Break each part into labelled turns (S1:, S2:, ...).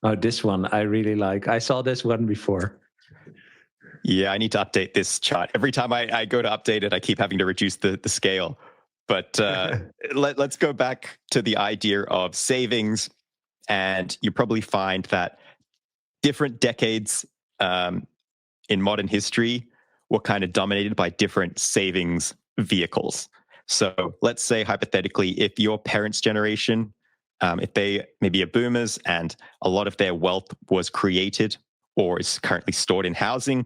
S1: Oh, this one I really like. I saw this one before.
S2: Yeah, I need to update this chart. Every time I go to update it, I keep having to reduce the scale. But let's go back to the idea of savings. And you probably find that different decades in modern history were kind of dominated by different savings vehicles. So let's say, hypothetically, if your parents' generation, if they maybe are boomers and a lot of their wealth was created or is currently stored in housing,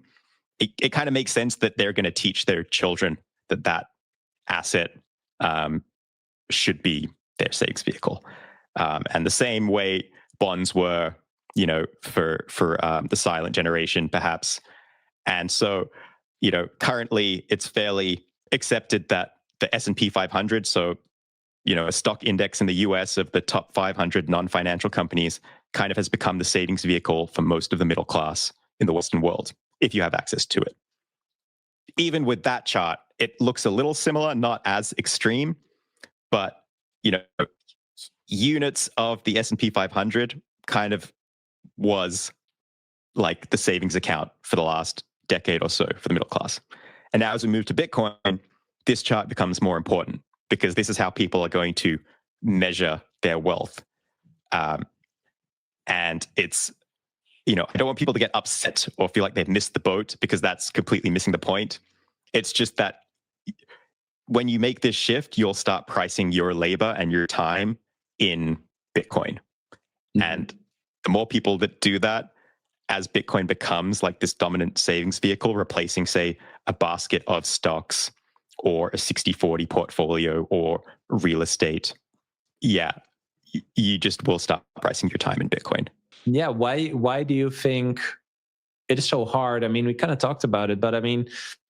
S2: it kind of makes sense that they're going to teach their children that asset should be their savings vehicle. And the same way bonds were, for the silent generation, perhaps. And so, currently it's fairly accepted that the S&P 500, so, a stock index in the US of the top 500 non-financial companies, kind of has become the savings vehicle for most of the middle class in the Western world, if you have access to it. Even with that chart, it looks a little similar, not as extreme, but, units of the S&P 500 kind of was like the savings account for the last decade or so for the middle class. And now as we move to Bitcoin, this chart becomes more important because this is how people are going to measure their wealth. And it's, I don't want people to get upset or feel like they've missed the boat because that's completely missing the point. It's just that when you make this shift, you'll start pricing your labor and your time in Bitcoin. Mm-hmm. And the more people that do that, as Bitcoin becomes like this dominant savings vehicle, replacing, say, a basket of stocks or a 60-40 portfolio or real estate, you just will start pricing your time in Bitcoin.
S1: Yeah, why do you think it is so hard? I mean, we kind of talked about it, but I mean,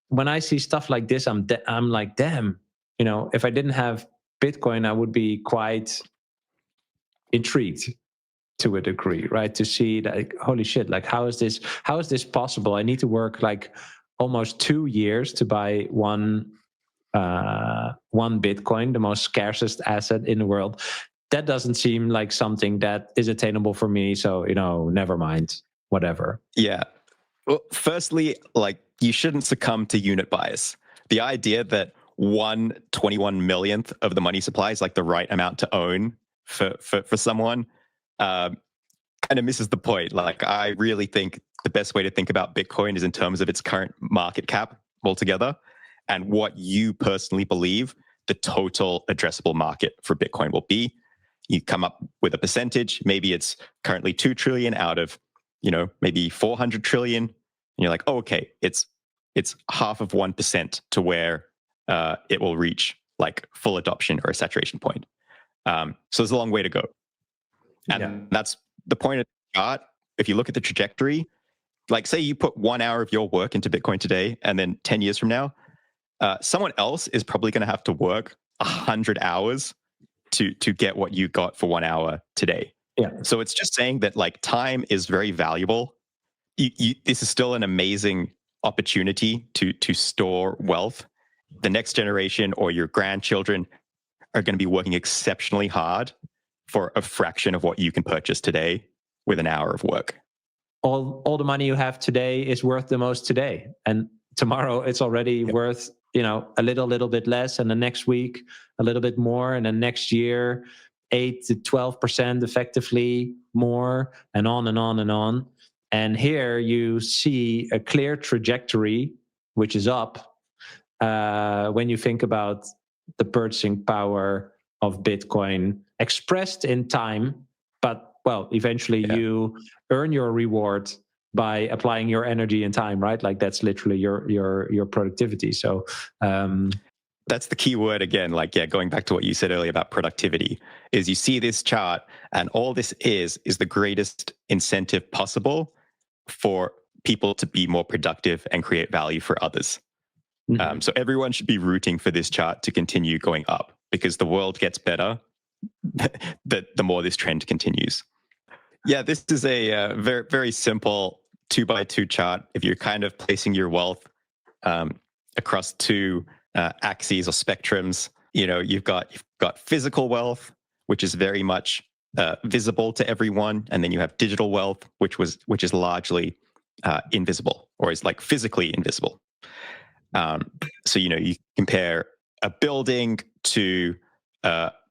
S1: when I see stuff like this, I'm like, damn, if I didn't have Bitcoin, I would be quite intrigued to a degree, right? To see like, holy shit, like how is this possible? I need to work like almost 2 years to buy one Bitcoin, the most scarcest asset in the world. That doesn't seem like something that is attainable for me. So, never mind, whatever.
S2: Yeah. Well, firstly, like you shouldn't succumb to unit bias. The idea that 1/21 millionth of the money supply is like the right amount to own for someone kind of misses the point. Like, I really think the best way to think about Bitcoin is in terms of its current market cap altogether and what you personally believe the total addressable market for Bitcoin will be. You come up with a percentage. Maybe it's currently 2 trillion out of, maybe 400 trillion. And you're like, oh, okay, it's half of 1% to where it will reach like full adoption or a saturation point. So there's a long way to go. And that's the point of the chart. If you look at the trajectory, like say you put 1 hour of your work into Bitcoin today, and then 10 years from now, someone else is probably going to have to work 100 hours to get what you got for 1 hour today.
S1: Yeah.
S2: So it's just saying that like time is very valuable. This is still an amazing opportunity to store wealth. The next generation or your grandchildren are going to be working exceptionally hard for a fraction of what you can purchase today with an hour of work.
S1: All the money you have today is worth the most today, and tomorrow it's already worth a little bit less, and the next week a little bit more, and then next year 8 to 12% effectively more, and on and on and on. And here you see a clear trajectory which is up when you think about the purchasing power of Bitcoin expressed in time, but eventually you earn your reward by applying your energy and time, right? Like that's literally your productivity. So
S2: that's the key word again, going back to what you said earlier about productivity, is you see this chart and all this is the greatest incentive possible for people to be more productive and create value for others. Mm-hmm. So everyone should be rooting for this chart to continue going up because the world gets better the more this trend continues. Yeah, this is a very, very simple 2x2 chart. If you're kind of placing your wealth across two axes or spectrums, you've got physical wealth, which is very much visible to everyone, and then you have digital wealth, which is largely invisible, or is like physically invisible. So you compare a building to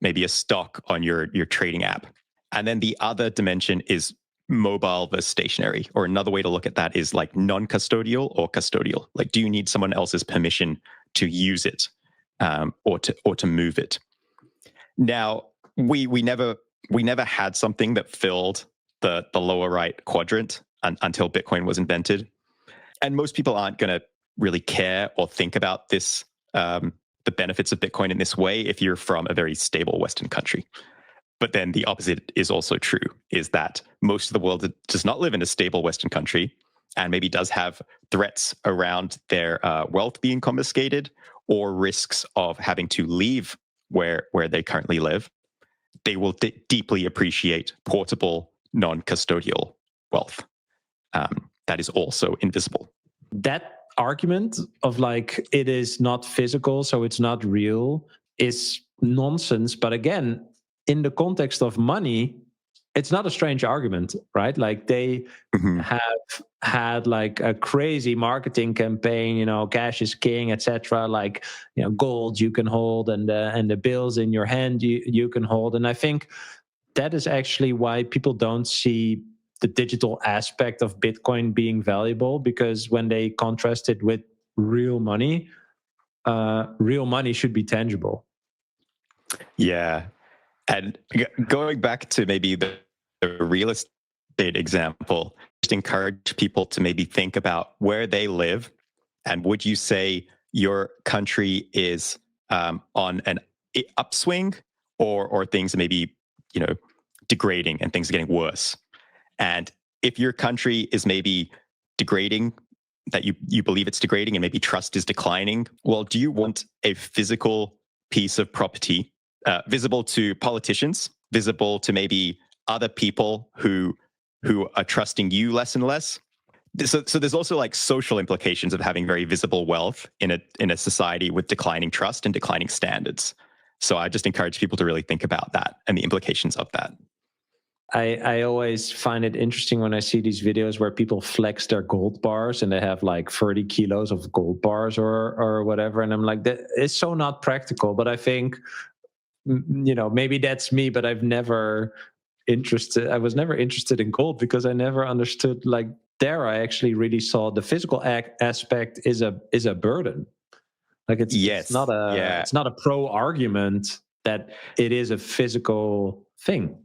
S2: maybe a stock on your trading app, and then the other dimension is mobile versus stationary. Or another way to look at that is like non-custodial or custodial. Like, do you need someone else's permission to use it, or to move it? Now, we never had something that filled the lower right quadrant until Bitcoin was invented, and most people aren't going to really care or think about this, the benefits of Bitcoin in this way if you're from a very stable Western country. But then the opposite is also true, is that most of the world does not live in a stable Western country, and maybe does have threats around their wealth being confiscated, or risks of having to leave where they currently live. They will deeply appreciate portable, non-custodial wealth that is also invisible.
S1: That argument of like, it is not physical, so it's not real, is nonsense. But again, in the context of money, it's not a strange argument, right? Like, they have had like a crazy marketing campaign, cash is king, etc. Like, gold you can hold, and the bills in your hand you can hold. And I think that is actually why people don't see the digital aspect of Bitcoin being valuable, because when they contrast it with real money should be tangible.
S2: Yeah. And going back to maybe the real estate example, just encourage people to maybe think about where they live, and would you say your country is on an upswing, or things maybe degrading and things are getting worse? And if your country is maybe degrading, that you believe it's degrading, and maybe trust is declining, well, do you want a physical piece of property visible to politicians, visible to maybe other people who are trusting you less and less? So there's also like social implications of having very visible wealth in a society with declining trust and declining standards. So I just encourage people to really think about that and the implications of that.
S1: I always find it interesting when I see these videos where people flex their gold bars, and they have like 30 kilos of gold bars or whatever. And I'm like, that is so not practical. But I think, maybe that's me, but I was never interested in gold, because I never understood, like, there I actually really saw the physical aspect is a burden. Like, it's not a pro argument that it is a physical thing,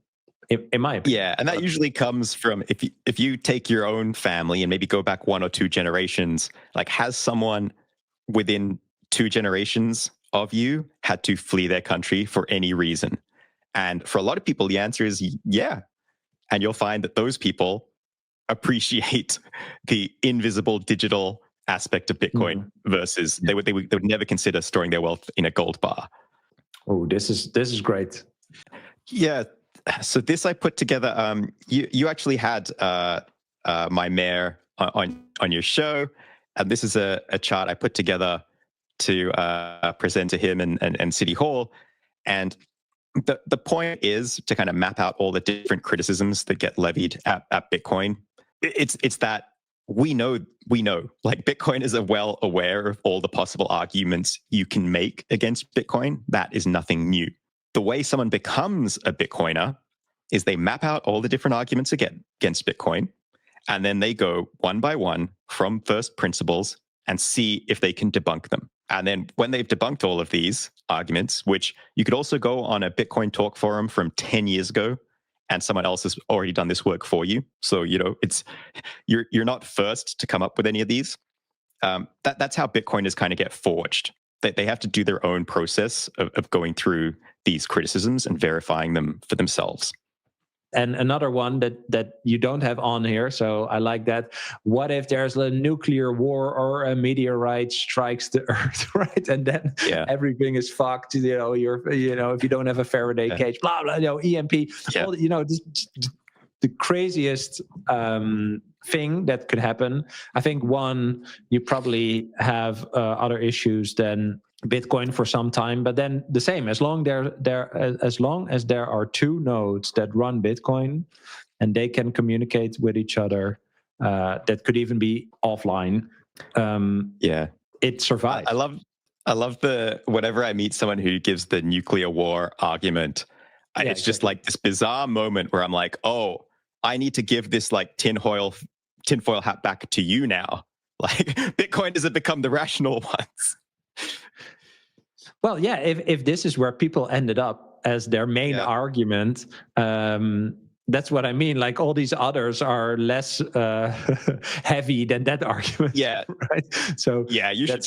S1: in my opinion.
S2: Yeah, and that usually comes from, if you take your own family and maybe go back 1 or 2 generations, like, has someone within 2 generations of you had to flee their country for any reason? And for a lot of people, the answer is yeah. And you'll find that those people appreciate the invisible digital aspect of Bitcoin versus they would never consider storing their wealth in a gold bar.
S1: Oh, this is great.
S2: Yeah. So this I put together. You actually had my mayor on your show, and this is a chart I put together to present to him and City Hall. And the point is to kind of map out all the different criticisms that get levied at Bitcoin. It's that we know, like, Bitcoin is well aware of all the possible arguments you can make against Bitcoin. That is nothing new. The way someone becomes a Bitcoiner is they map out all the different arguments against Bitcoin, and then they go one by one from first principles and see if they can debunk them. And then when they've debunked all of these arguments, which you could also go on a Bitcoin talk forum from 10 years ago, and someone else has already done this work for you. So, it's you're not first to come up with any of these. That's how Bitcoiners kind of get forged. They have to do their own process of going through these criticisms and verifying them for themselves.
S1: And another one that you don't have on here, so I like that. What if there's a nuclear war or a meteorite strikes the Earth, right? And then everything is fucked. If you don't have a Faraday cage, blah blah. EMP.
S2: Yeah.
S1: All, the craziest thing that could happen. I think one, you probably have other issues than Bitcoin for some time, but then the same, as long as there are two nodes that run Bitcoin and they can communicate with each other, that could even be offline. It survives.
S2: I love whenever I meat someone who gives the nuclear war argument, it's just like this bizarre moment where I'm like, oh, I need to give this like tinfoil hat back to you now. Like Bitcoin doesn't become the rational ones.
S1: Well, yeah, if this is where people ended up as their main argument, that's what I mean. Like all these others are less heavy than that argument.
S2: Yeah.
S1: Right. So
S2: you should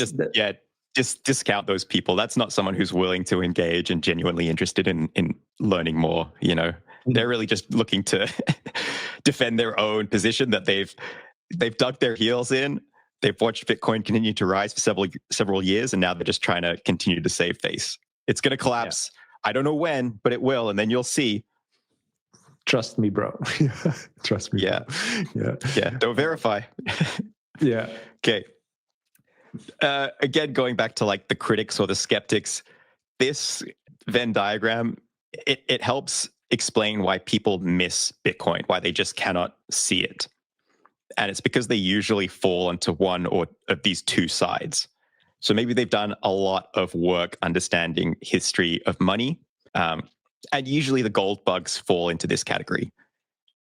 S2: just discount those people. That's not someone who's willing to engage and genuinely interested in learning more. You know, they're really just looking to defend their own position that they've dug their heels in. They've watched Bitcoin continue to rise for several years, and now they're just trying to continue to save face. It's going to collapse. Yeah. I don't know when, but it will, and then you'll see.
S1: Trust me, bro. Trust me.
S2: Yeah.
S1: Bro.
S2: Yeah. Don't verify.
S1: Yeah.
S2: Okay. Again, going back to like the critics or the skeptics, this Venn diagram, it helps explain why people miss Bitcoin, why they just cannot see it. And it's because they usually fall into one or of these two sides. So maybe they've done a lot of work understanding history of money. And usually the gold bugs fall into this category.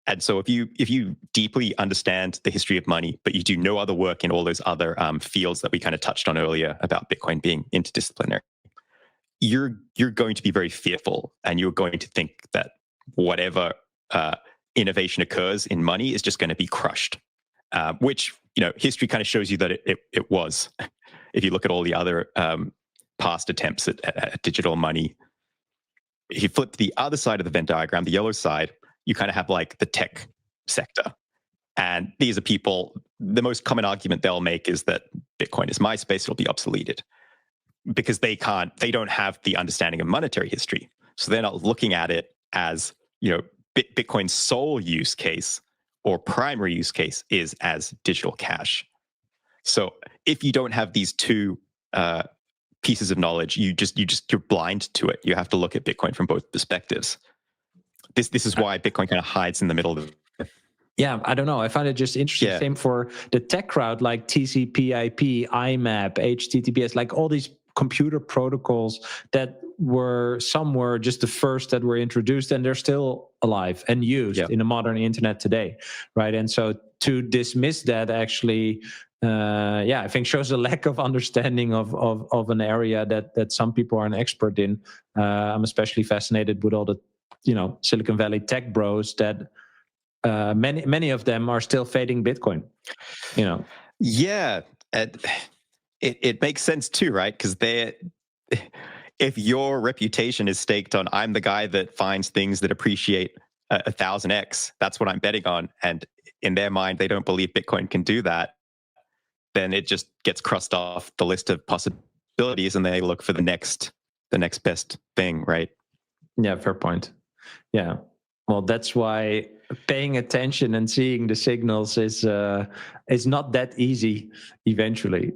S2: And so if you deeply understand the history of money, but you do no other work in all those other fields that we kind of touched on earlier about Bitcoin being interdisciplinary, you're going to be very fearful, and you're going to think that whatever innovation occurs in money is just going to be crushed. Which, history kind of shows you that it was. If you look at all the other past attempts at digital money, if you flip to the other side of the Venn diagram, the yellow side, you kind of have like the tech sector. And these are people, the most common argument they'll make is that Bitcoin is MySpace, it'll be obsoleted. Because they don't have the understanding of monetary history. So they're not looking at it as, Bitcoin's sole use case or primary use case is as digital cash. So if you don't have these two pieces of knowledge, you're blind to it. You have to look at Bitcoin from both perspectives. This is why Bitcoin kind of hides in the middle of it.
S1: Yeah, I don't know. I find it just interesting. Yeah. Same for the tech crowd, like TCP/IP, IMAP, HTTPS, like all these computer protocols that were just the first that were introduced, and they're still alive and used in the modern internet today, right? And so to dismiss that actually, I think shows a lack of understanding of an area that some people are an expert in. I'm especially fascinated with all the Silicon Valley tech bros that many of them are still fading Bitcoin.
S2: Yeah, it makes sense too, right? Because if your reputation is staked on I'm the guy that finds things that appreciate 1,000x, that's what I'm betting on, and in their mind they don't believe Bitcoin can do that, then it just gets crossed off the list of possibilities, and they look for the next best thing, right?
S1: Yeah, fair point. Yeah, well, that's why paying attention and seeing the signals is not that easy eventually.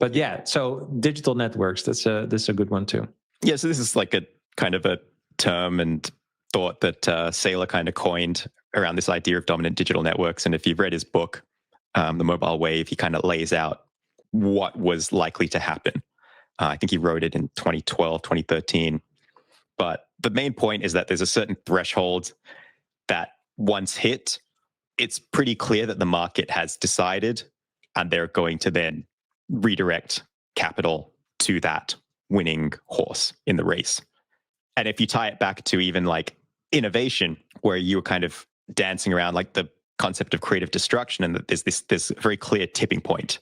S1: But yeah, so digital networks, that's a good one too.
S2: Yeah, so this is like a kind of a term and thought that Saylor kind of coined around this idea of dominant digital networks. And if you've read his book, The Mobile Wave, he kind of lays out what was likely to happen. I think he wrote it in 2012, 2013. But the main point is that there's a certain threshold that once hit, it's pretty clear that the market has decided, and they're going to then redirect capital to that winning horse in the race. And if you tie it back to even like innovation, where you were kind of dancing around like the concept of creative destruction, and that there's this very clear tipping point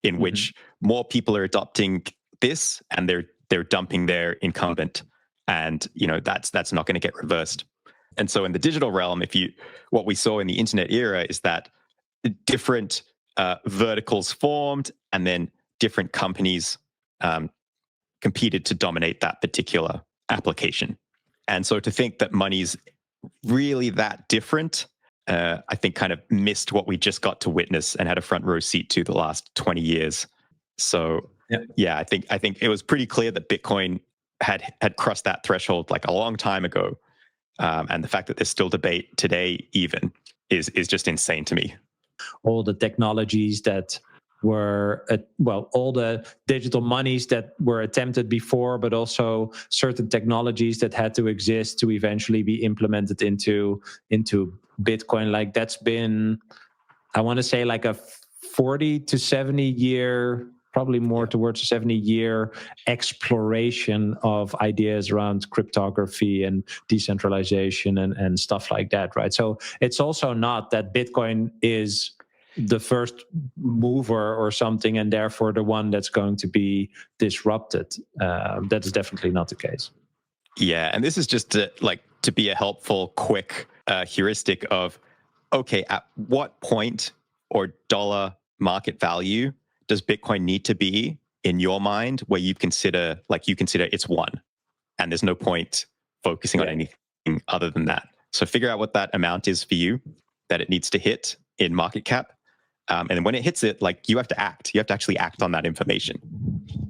S2: in which more people are adopting this and they're dumping their incumbent, and that's not going to get reversed. And so in the digital realm, what we saw in the internet era is that different verticals formed, and then different companies competed to dominate that particular application. And so to think that money's really that different, I think kind of missed what we just got to witness and had a front row seat to the last 20 years. So Yeah, I think it was pretty clear that Bitcoin had crossed that threshold like a long time ago, and the fact that there's still debate today even is just insane to me.
S1: All the technologies that were all the digital monies that were attempted before, but also certain technologies that had to exist to eventually be implemented into Bitcoin. Like that's been, I want to say, like a 40 to 70 year, probably more towards a 70-year exploration of ideas around cryptography and decentralization and stuff like that, right? So it's also not that Bitcoin is the first mover or something and therefore the one that's going to be disrupted. That's definitely not the case.
S2: Yeah, and this is just to be a helpful, quick heuristic of, okay, at what point or dollar market value does Bitcoin need to be in your mind where you consider it's one, and there's no point focusing on anything other than that? So figure out what that amount is for you that it needs to hit in market cap. And then when it hits it, like you have to act. You have to actually act on that information.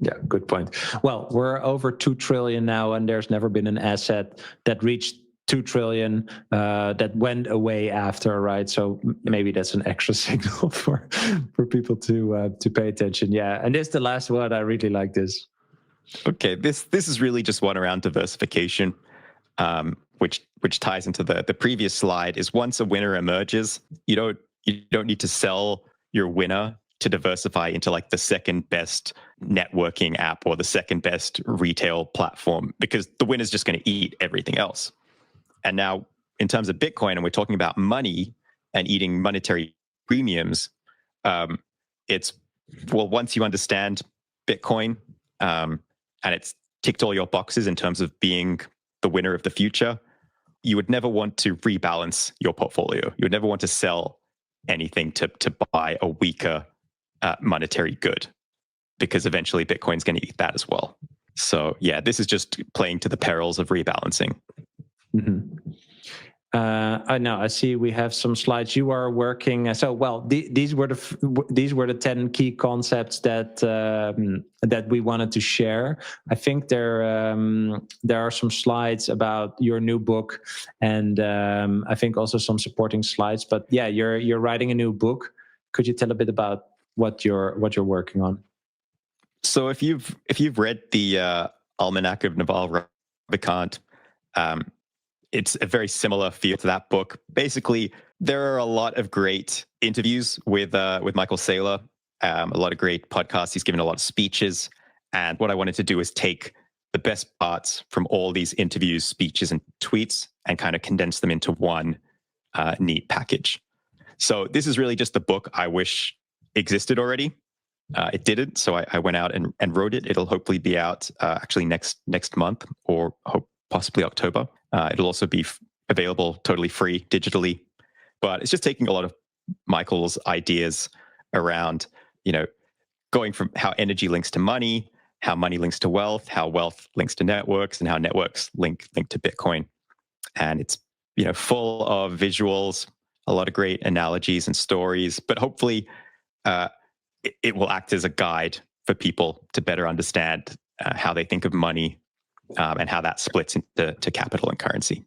S1: Yeah, good point. Well, we're over 2 trillion now, and there's never been an asset that reached 2 trillion that went away after, right? So maybe that's an extra signal for people to pay attention. Yeah, and this is the last one. I really like this.
S2: Okay, this is really just one around diversification, which ties into the previous slide. Is once a winner emerges, you don't need to sell your winner to diversify into like the second best networking app or the second best retail platform, because the winner's just going to eat everything else. And now in terms of Bitcoin, and we're talking about money and eating monetary premiums, it's, well, once you understand Bitcoin and it's ticked all your boxes in terms of being the winner of the future, you would never want to rebalance your portfolio. You would never want to sell anything to buy a weaker monetary good, because eventually Bitcoin's going to eat that as well. So yeah, this is just playing to the perils of rebalancing.
S1: Mm-hmm. I know. I see we have some slides. You are working. So, well, these were the 10 key concepts that we wanted to share. I think there are some slides about your new book, and I think also some supporting slides. But yeah, you're writing a new book. Could you tell a bit about what you're working on?
S2: So, if you've read the Almanac of Naval Ravikant, it's a very similar feel to that book. Basically, there are a lot of great interviews with Michael Saylor, a lot of great podcasts. He's given a lot of speeches. And what I wanted to do is take the best parts from all these interviews, speeches, and tweets and kind of condense them into one neat package. So this is really just the book I wish existed already. It didn't, so I went out and wrote it. It'll hopefully be out actually next month, or possibly October. It'll also be available totally free digitally. But it's just taking a lot of Michael's ideas around, going from how energy links to money, how money links to wealth, how wealth links to networks, and how networks link to Bitcoin. And it's, full of visuals, a lot of great analogies and stories, but hopefully it will act as a guide for people to better understand how they think of money and how that splits into capital and currency.